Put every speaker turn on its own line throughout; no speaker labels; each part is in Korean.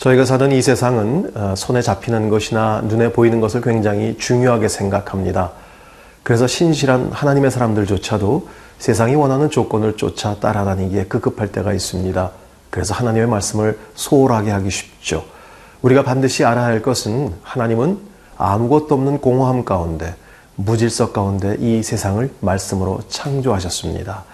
저희가 사는 이 세상은 손에 잡히는 것이나 눈에 보이는 것을 굉장히 중요하게 생각합니다. 그래서 신실한 하나님의 사람들조차도 세상이 원하는 조건을 쫓아 따라다니기에 급급할 때가 있습니다. 그래서 하나님의 말씀을 소홀하게 하기 쉽죠. 우리가 반드시 알아야 할 것은 하나님은 아무것도 없는 공허함 가운데, 무질서 가운데 이 세상을 말씀으로 창조하셨습니다.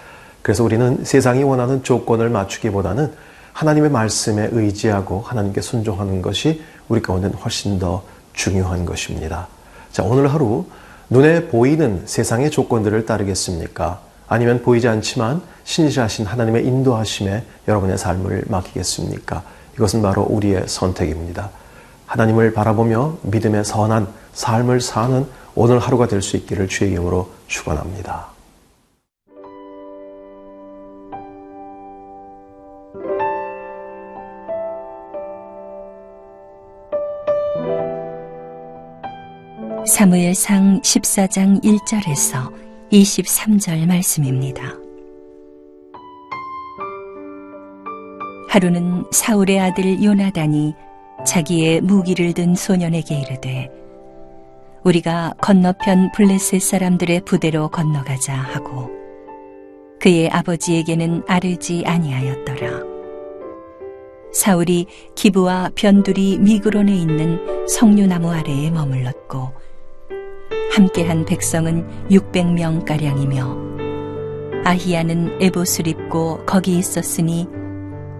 그래서 우리는 세상이 원하는 조건을 맞추기보다는 하나님의 말씀에 의지하고 하나님께 순종하는 것이 우리 가운데는 훨씬 더 중요한 것입니다. 자, 오늘 하루 눈에 보이는 세상의 조건들을 따르겠습니까? 아니면 보이지 않지만 신실하신 하나님의 인도하심에 여러분의 삶을 맡기겠습니까? 이것은 바로 우리의 선택입니다. 하나님을 바라보며 믿음의 선한 삶을 사는 오늘 하루가 될 수 있기를 주의 이름으로 축원합니다.
사무엘상 14장 1절에서 23절 말씀입니다. 하루는 사울의 아들 요나단이 자기의 무기를 든 소년에게 이르되 우리가 건너편 블레셋 사람들의 부대로 건너가자 하고 그의 아버지에게는 아르지 아니하였더라. 사울이 기브와 변두리 미그론에 있는 석류나무 아래에 머물렀고 함께한 백성은 600명가량이며 아히야는 에봇을 입고 거기 있었으니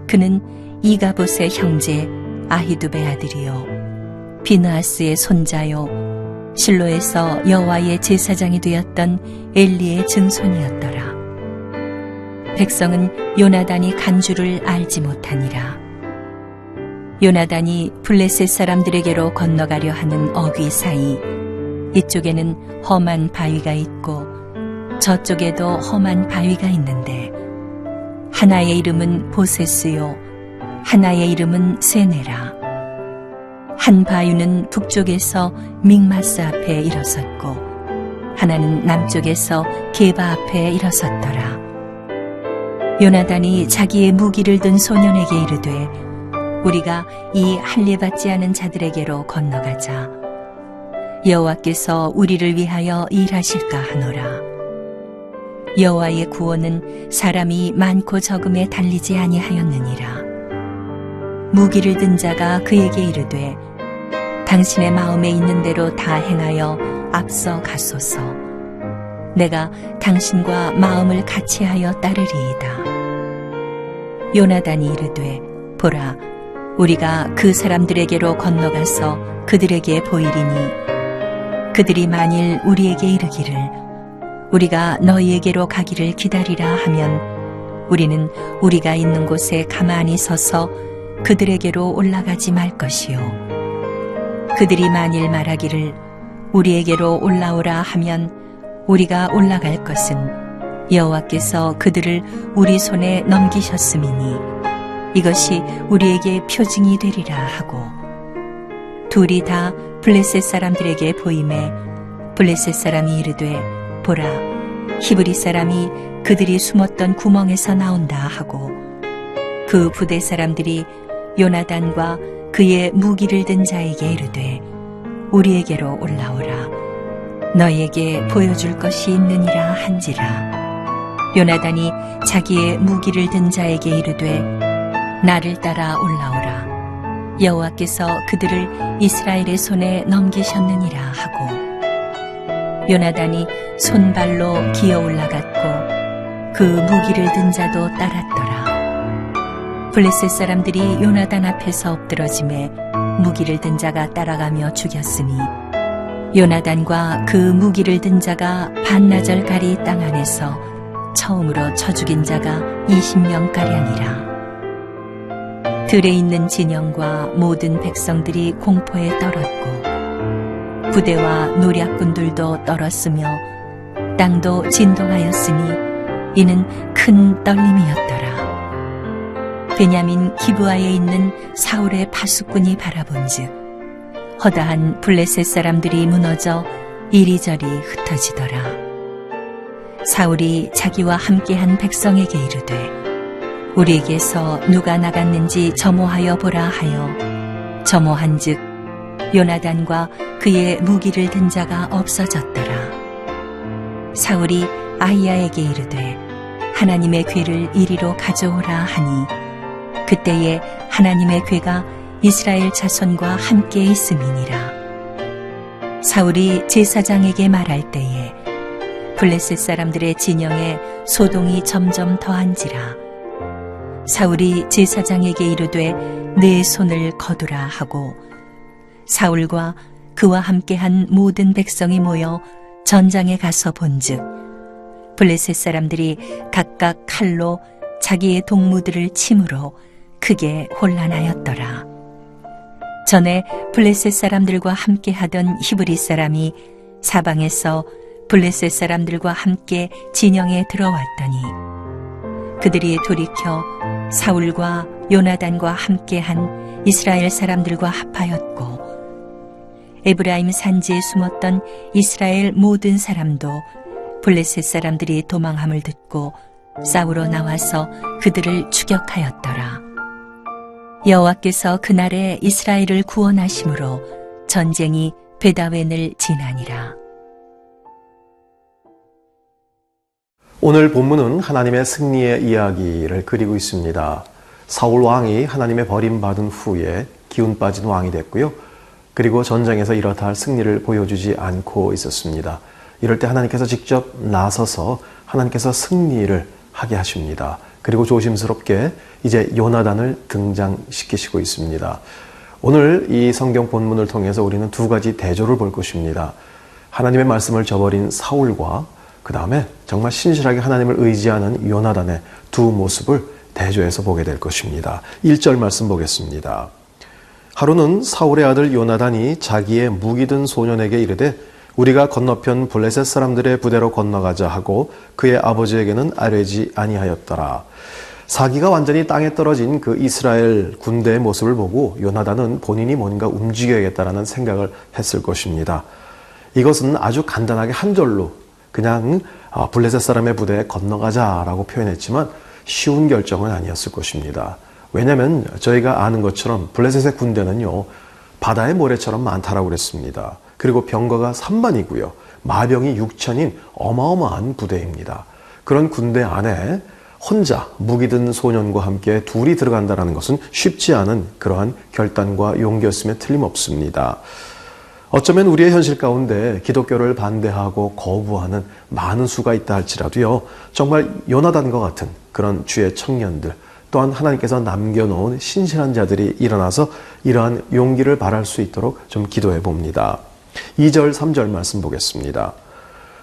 그는 이가봇의 형제 아히두베 아들이요 비느하스의 손자요 실로에서 여호와의 제사장이 되었던 엘리의 증손이었더라. 백성은 요나단이 간 줄을 알지 못하니라. 요나단이 블레셋 사람들에게로 건너가려 하는 어귀 사이 이쪽에는 험한 바위가 있고 저쪽에도 험한 바위가 있는데 하나의 이름은 보세스요 하나의 이름은 세네라. 한 바위는 북쪽에서 믹마스 앞에 일어섰고 하나는 남쪽에서 게바 앞에 일어섰더라. 요나단이 자기의 무기를 든 소년에게 이르되 우리가 이 할례받지 않은 자들에게로 건너가자. 여호와께서 우리를 위하여 일하실까 하노라. 여호와의 구원은 사람이 많고 적음에 달리지 아니하였느니라. 무기를 든 자가 그에게 이르되 당신의 마음에 있는 대로 다 행하여 앞서 가소서. 내가 당신과 마음을 같이하여 따르리이다. 요나단이 이르되 보라 우리가 그 사람들에게로 건너가서 그들에게 보이리니 그들이 만일 우리에게 이르기를 우리가 너희에게로 가기를 기다리라 하면 우리는 우리가 있는 곳에 가만히 서서 그들에게로 올라가지 말 것이요 그들이 만일 말하기를 우리에게로 올라오라 하면 우리가 올라갈 것은 여호와께서 그들을 우리 손에 넘기셨음이니 이것이 우리에게 표징이 되리라 하고 둘이 다 블레셋 사람들에게 보이매 블레셋 사람이 이르되 보라 히브리 사람이 그들이 숨었던 구멍에서 나온다 하고 그 부대 사람들이 요나단과 그의 무기를 든 자에게 이르되 우리에게로 올라오라 너희에게 보여줄 것이 있느니라 한지라. 요나단이 자기의 무기를 든 자에게 이르되 나를 따라 올라오라 여호와께서 그들을 이스라엘의 손에 넘기셨느니라 하고 요나단이 손발로 기어 올라갔고 그 무기를 든 자도 따랐더라. 블레셋 사람들이 요나단 앞에서 엎드러짐에 무기를 든 자가 따라가며 죽였으니 요나단과 그 무기를 든 자가 반나절 가리 땅 안에서 처음으로 쳐 죽인 자가 20명가량이라. 들에 있는 진영과 모든 백성들이 공포에 떨었고 부대와 노략군들도 떨었으며 땅도 진동하였으니 이는 큰 떨림이었더라. 베냐민 기브아에 있는 사울의 파수꾼이 바라본즉 허다한 블레셋 사람들이 무너져 이리저리 흩어지더라. 사울이 자기와 함께한 백성에게 이르되 우리에게서 누가 나갔는지 점호하여 보라 하여 점호한즉 요나단과 그의 무기를 든 자가 없어졌더라. 사울이 아히야에게 이르되 하나님의 궤를 이리로 가져오라 하니 그때에 하나님의 궤가 이스라엘 자손과 함께 있음이니라. 사울이 제사장에게 말할 때에 블레셋 사람들의 진영에 소동이 점점 더한지라. 사울이 제사장에게 이르되 내 손을 거두라 하고 사울과 그와 함께한 모든 백성이 모여 전장에 가서 본즉 블레셋 사람들이 각각 칼로 자기의 동무들을 침으로 크게 혼란하였더라. 전에 블레셋 사람들과 함께하던 히브리 사람이 사방에서 블레셋 사람들과 함께 진영에 들어왔더니 그들이 돌이켜 사울과 요나단과 함께한 이스라엘 사람들과 합하였고 에브라임 산지에 숨었던 이스라엘 모든 사람도 블레셋 사람들이 도망함을 듣고 싸우러 나와서 그들을 추격하였더라. 여호와께서 그날에 이스라엘을 구원하심으로 전쟁이 베다웬을 지나니라.
오늘 본문은 하나님의 승리의 이야기를 그리고 있습니다. 사울 왕이 하나님의 버림받은 후에 기운 빠진 왕이 됐고요. 그리고 전쟁에서 이렇다 할 승리를 보여주지 않고 있었습니다. 이럴 때 하나님께서 직접 나서서 하나님께서 승리를 하게 하십니다. 그리고 조심스럽게 이제 요나단을 등장시키시고 있습니다. 오늘 이 성경 본문을 통해서 우리는 두 가지 대조를 볼 것입니다. 하나님의 말씀을 저버린 사울과 그 다음에 정말 신실하게 하나님을 의지하는 요나단의 두 모습을 대조해서 보게 될 것입니다. 1절 말씀 보겠습니다. 하루는 사울의 아들 요나단이 자기의 무기든 소년에게 이르되 우리가 건너편 블레셋 사람들의 부대로 건너가자 하고 그의 아버지에게는 아뢰지 아니하였더라. 사기가 완전히 땅에 떨어진 그 이스라엘 군대의 모습을 보고 요나단은 본인이 뭔가 움직여야겠다라는 생각을 했을 것입니다. 이것은 아주 간단하게 한 절로 그냥 블레셋 사람의 부대에 건너가자라고 표현했지만 쉬운 결정은 아니었을 것입니다. 왜냐하면 저희가 아는 것처럼 블레셋의 군대는요 바다의 모래처럼 많다라고 그랬습니다. 그리고 병거가 3만이고요. 마병이 6천인 어마어마한 부대입니다. 그런 군대 안에 혼자 무기 든 소년과 함께 둘이 들어간다는 것은 쉽지 않은 그러한 결단과 용기였음에 틀림없습니다. 어쩌면 우리의 현실 가운데 기독교를 반대하고 거부하는 많은 수가 있다 할지라도요. 정말 요나단과 같은 그런 주의 청년들 또한 하나님께서 남겨놓은 신실한 자들이 일어나서 이러한 용기를 발할 수 있도록 좀 기도해 봅니다. 2절 3절 말씀 보겠습니다.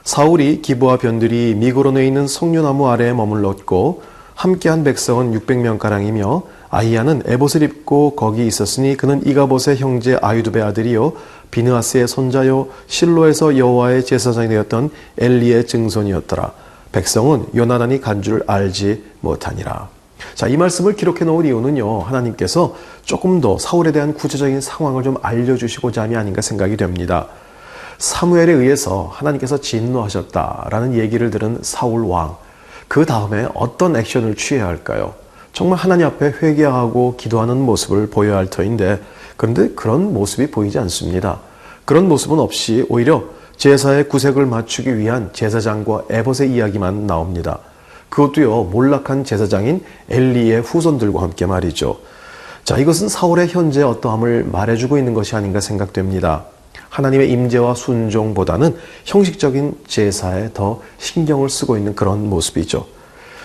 사울이 기브아 변들이 미고론에 있는 석류나무 아래에 머물렀고 함께한 백성은 600명가량이며 아히야는 에봇을 입고 거기 있었으니 그는 이가봇의 형제 아유두베 아들이요 비느하스의 손자요 실로에서 여호와의 제사장이 되었던 엘리의 증손이었더라. 백성은 요나단이 간 줄 알지 못하니라. 자, 이 말씀을 기록해 놓은 이유는요, 하나님께서 조금 더 사울에 대한 구체적인 상황을 좀 알려주시고자 함이 아닌가 생각이 됩니다. 사무엘에 의해서 하나님께서 진노하셨다라는 얘기를 들은 사울 왕, 그 다음에 어떤 액션을 취해야 할까요? 정말 하나님 앞에 회개하고 기도하는 모습을 보여야 할 터인데, 그런데 그런 모습이 보이지 않습니다. 그런 모습은 없이 오히려 제사의 구색을 맞추기 위한 제사장과 에봇의 이야기만 나옵니다. 그것도요, 몰락한 제사장인 엘리의 후손들과 함께 말이죠. 자, 이것은 사울의 현재 어떠함을 말해주고 있는 것이 아닌가 생각됩니다. 하나님의 임재와 순종보다는 형식적인 제사에 더 신경을 쓰고 있는 그런 모습이죠.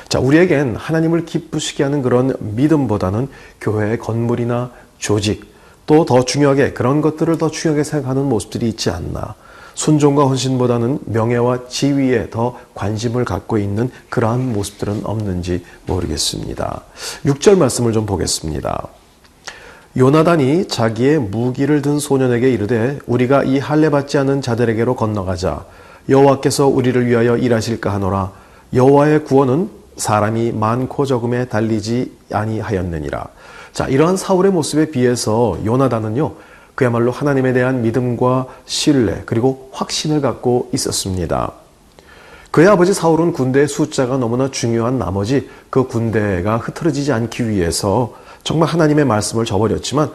자, 우리에겐 하나님을 기쁘시게 하는 그런 믿음보다는 교회의 건물이나 조직, 또 더 중요하게 그런 것들을 더 중요하게 생각하는 모습들이 있지 않나. 순종과 헌신보다는 명예와 지위에 더 관심을 갖고 있는 그러한 모습들은 없는지 모르겠습니다. 6절 말씀을 좀 보겠습니다. 요나단이 자기의 무기를 든 소년에게 이르되 우리가 이 할례받지 않은 자들에게로 건너가자. 여호와께서 우리를 위하여 일하실까 하노라. 여호와의 구원은 사람이 많고 적음에 달리지 아니하였느니라. 자, 이러한 사울의 모습에 비해서 요나단은요, 그야말로 하나님에 대한 믿음과 신뢰 그리고 확신을 갖고 있었습니다. 그의 아버지 사울은 군대의 숫자가 너무나 중요한 나머지 그 군대가 흐트러지지 않기 위해서 정말 하나님의 말씀을 저버렸지만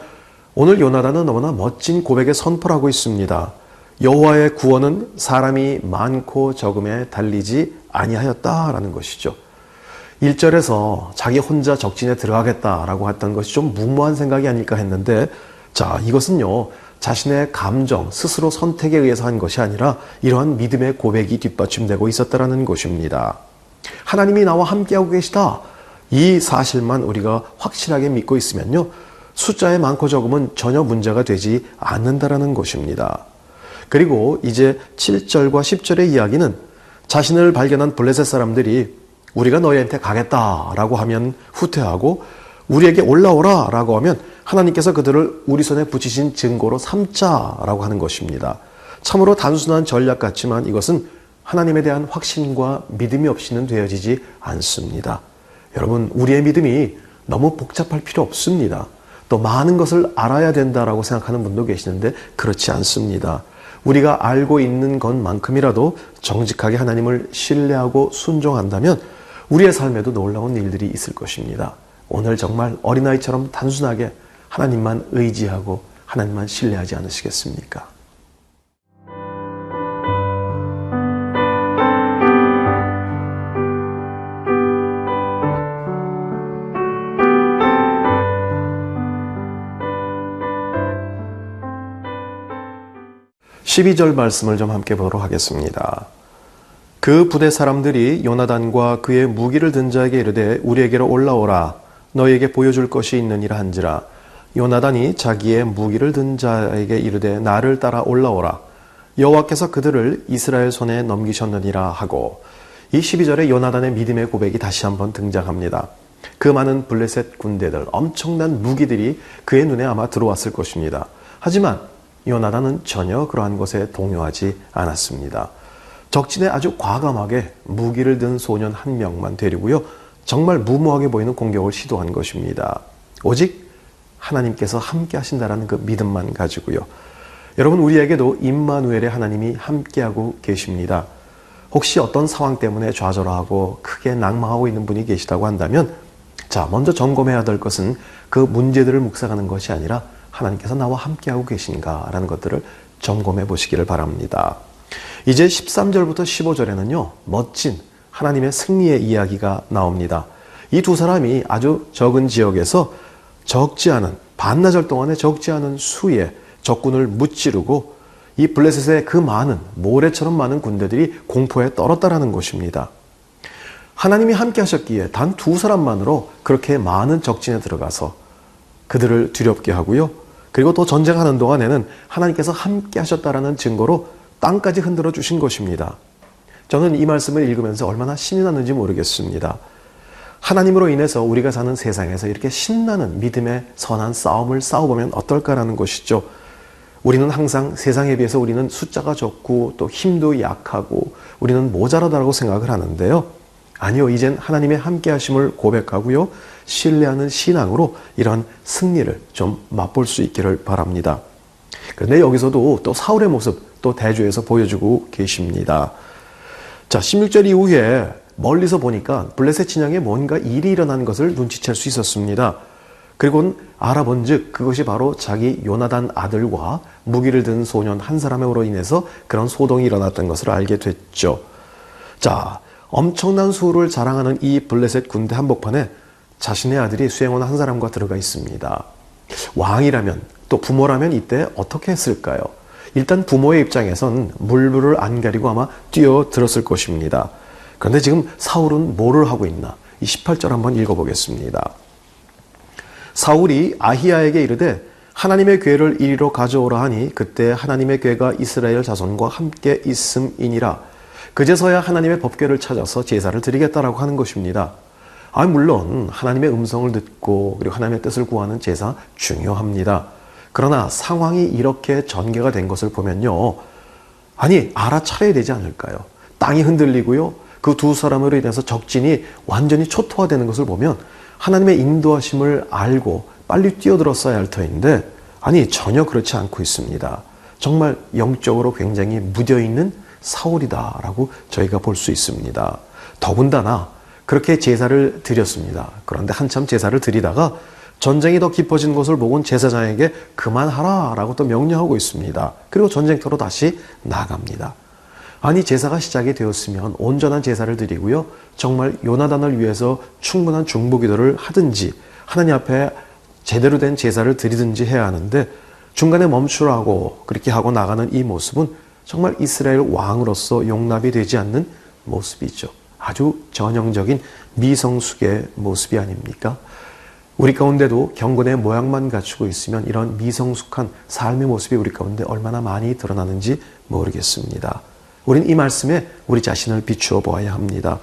오늘 요나단은 너무나 멋진 고백의 선포를 하고 있습니다. 여호와의 구원은 사람이 많고 적음에 달리지 아니하였다라는 것이죠. 1절에서 자기 혼자 적진에 들어가겠다라고 했던 것이 좀 무모한 생각이 아닐까 했는데, 자, 이것은요, 자신의 감정, 스스로 선택에 의해서 한 것이 아니라 이러한 믿음의 고백이 뒷받침되고 있었다라는 것입니다. 하나님이 나와 함께하고 계시다. 이 사실만 우리가 확실하게 믿고 있으면요, 숫자의 많고 적음은 전혀 문제가 되지 않는다라는 것입니다. 그리고 이제 7절과 10절의 이야기는 자신을 발견한 블레셋 사람들이 우리가 너희한테 가겠다라고 하면 후퇴하고 우리에게 올라오라라고 하면 하나님께서 그들을 우리 손에 붙이신 증거로 삼자라고 하는 것입니다. 참으로 단순한 전략 같지만 이것은 하나님에 대한 확신과 믿음이 없이는 되어지지 않습니다. 여러분, 우리의 믿음이 너무 복잡할 필요 없습니다. 또 많은 것을 알아야 된다라고 생각하는 분도 계시는데 그렇지 않습니다. 우리가 알고 있는 것만큼이라도 정직하게 하나님을 신뢰하고 순종한다면 우리의 삶에도 놀라운 일들이 있을 것입니다. 오늘 정말 어린아이처럼 단순하게 하나님만 의지하고 하나님만 신뢰하지 않으시겠습니까? (12절) 말씀을 좀 함께 보도록 하겠습니다. 그 부대 사람들이 요나단과 그의 무기를 든 자에게 이르되 우리에게로 올라오라. 너희에게 보여줄 것이 있느니라 한지라. 요나단이 자기의 무기를 든 자에게 이르되 나를 따라 올라오라. 여호와께서 그들을 이스라엘 손에 넘기셨느니라 하고, 이 12절에 요나단의 믿음의 고백이 다시 한번 등장합니다. 그 많은 블레셋 군대들, 엄청난 무기들이 그의 눈에 아마 들어왔을 것입니다. 하지만 요나단은 전혀 그러한 것에 동요하지 않았습니다. 적진에 아주 과감하게 무기를 든 소년 한 명만 데리고요, 정말 무모하게 보이는 공격을 시도한 것입니다. 오직 하나님께서 함께 하신다라는 그 믿음만 가지고요. 여러분, 우리에게도 임마누엘의 하나님이 함께하고 계십니다. 혹시 어떤 상황 때문에 좌절하고 크게 낭망하고 있는 분이 계시다고 한다면, 자, 먼저 점검해야 될 것은 그 문제들을 묵상하는 것이 아니라 하나님께서 나와 함께하고 계신가라는 것들을 점검해 보시기를 바랍니다. 이제 13절부터 15절에는요, 멋진 하나님의 승리의 이야기가 나옵니다. 이 두 사람이 아주 적은 지역에서 적지 않은, 반나절 동안에 적지 않은 수의 적군을 무찌르고 이 블레셋의 그 많은, 모래처럼 많은 군대들이 공포에 떨었다라는 것입니다. 하나님이 함께 하셨기에 단 두 사람만으로 그렇게 많은 적진에 들어가서 그들을 두렵게 하고요, 그리고 또 전쟁하는 동안에는 하나님께서 함께 하셨다라는 증거로 땅까지 흔들어 주신 것입니다. 저는 이 말씀을 읽으면서 얼마나 신이 났는지 모르겠습니다. 하나님으로 인해서 우리가 사는 세상에서 이렇게 신나는 믿음의 선한 싸움을 싸워보면 어떨까라는 것이죠. 우리는 항상 세상에 비해서 우리는 숫자가 적고 또 힘도 약하고 우리는 모자라다고 생각을 하는데요. 아니요, 이젠 하나님의 함께 하심을 고백하고요, 신뢰하는 신앙으로 이런 승리를 좀 맛볼 수 있기를 바랍니다. 그런데 여기서도 또 사울의 모습 또 대조해서 보여주고 계십니다. 자, 16절 이후에 멀리서 보니까 블레셋 진영에 뭔가 일이 일어난 것을 눈치챌 수 있었습니다. 그리고는 알아본 즉 그것이 바로 자기 요나단 아들과 무기를 든 소년 한 사람으로 인해서 그런 소동이 일어났던 것을 알게 됐죠. 자, 엄청난 수를 자랑하는 이 블레셋 군대 한복판에 자신의 아들이 수행원 한 사람과 들어가 있습니다. 왕이라면, 또 부모라면 이때 어떻게 했을까요? 일단 부모의 입장에선 물불을 안 가리고 아마 뛰어들었을 것입니다. 그런데 지금 사울은 뭐를 하고 있나? 이 18절 한번 읽어보겠습니다. 사울이 아히야에게 이르되 하나님의 궤를 이리로 가져오라 하니 그때 하나님의 궤가 이스라엘 자손과 함께 있음이니라. 그제서야 하나님의 법궤를 찾아서 제사를 드리겠다라고 하는 것입니다. 물론 하나님의 음성을 듣고 그리고 하나님의 뜻을 구하는 제사 중요합니다. 그러나 상황이 이렇게 전개가 된 것을 보면요. 알아차려야 되지 않을까요? 땅이 흔들리고요. 그 두 사람으로 인해서 적진이 완전히 초토화되는 것을 보면 하나님의 인도하심을 알고 빨리 뛰어들었어야 할 터인데 전혀 그렇지 않고 있습니다. 정말 영적으로 굉장히 무뎌있는 사울이다라고 저희가 볼 수 있습니다. 더군다나 그렇게 제사를 드렸습니다. 그런데 한참 제사를 드리다가 전쟁이 더 깊어진 것을 보곤 제사장에게 그만하라라고 또 명령하고 있습니다. 그리고 전쟁터로 다시 나갑니다. 제사가 시작이 되었으면 온전한 제사를 드리고요. 정말 요나단을 위해서 충분한 중보기도를 하든지 하나님 앞에 제대로 된 제사를 드리든지 해야 하는데 중간에 멈추라고 그렇게 하고 나가는 이 모습은 정말 이스라엘 왕으로서 용납이 되지 않는 모습이죠. 아주 전형적인 미성숙의 모습이 아닙니까? 우리 가운데도 경건의 모양만 갖추고 있으면 이런 미성숙한 삶의 모습이 우리 가운데 얼마나 많이 드러나는지 모르겠습니다. 우린 이 말씀에 우리 자신을 비추어 보아야 합니다.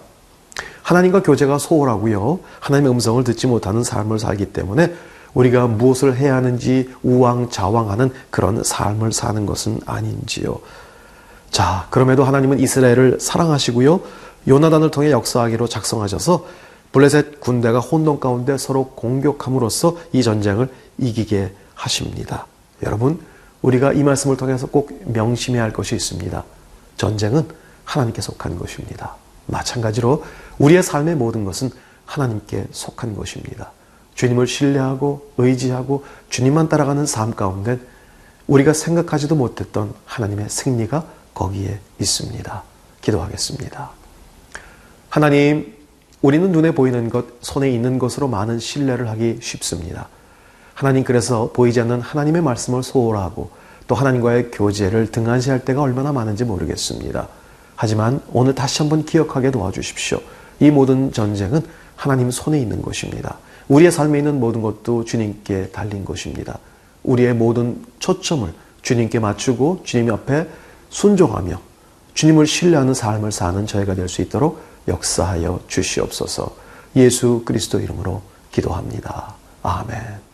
하나님과 교제가 소홀하고요. 하나님의 음성을 듣지 못하는 삶을 살기 때문에 우리가 무엇을 해야 하는지 우왕좌왕하는 그런 삶을 사는 것은 아닌지요. 자, 그럼에도 하나님은 이스라엘을 사랑하시고요. 요나단을 통해 역사하기로 작성하셔서 블레셋 군대가 혼돈 가운데 서로 공격함으로써 이 전쟁을 이기게 하십니다. 여러분, 우리가 이 말씀을 통해서 꼭 명심해야 할 것이 있습니다. 전쟁은 하나님께 속한 것입니다. 마찬가지로 우리의 삶의 모든 것은 하나님께 속한 것입니다. 주님을 신뢰하고 의지하고 주님만 따라가는 삶 가운데 우리가 생각하지도 못했던 하나님의 승리가 거기에 있습니다. 기도하겠습니다. 하나님, 우리는 눈에 보이는 것, 손에 있는 것으로 많은 신뢰를 하기 쉽습니다. 하나님, 그래서 보이지 않는 하나님의 말씀을 소홀하고 또 하나님과의 교제를 등한시할 때가 얼마나 많은지 모르겠습니다. 하지만 오늘 다시 한번 기억하게 도와주십시오. 이 모든 전쟁은 하나님 손에 있는 것입니다. 우리의 삶에 있는 모든 것도 주님께 달린 것입니다. 우리의 모든 초점을 주님께 맞추고 주님 앞에 순종하며 주님을 신뢰하는 삶을 사는 저희가 될 수 있도록 역사하여 주시옵소서. 예수 그리스도 이름으로 기도합니다. 아멘.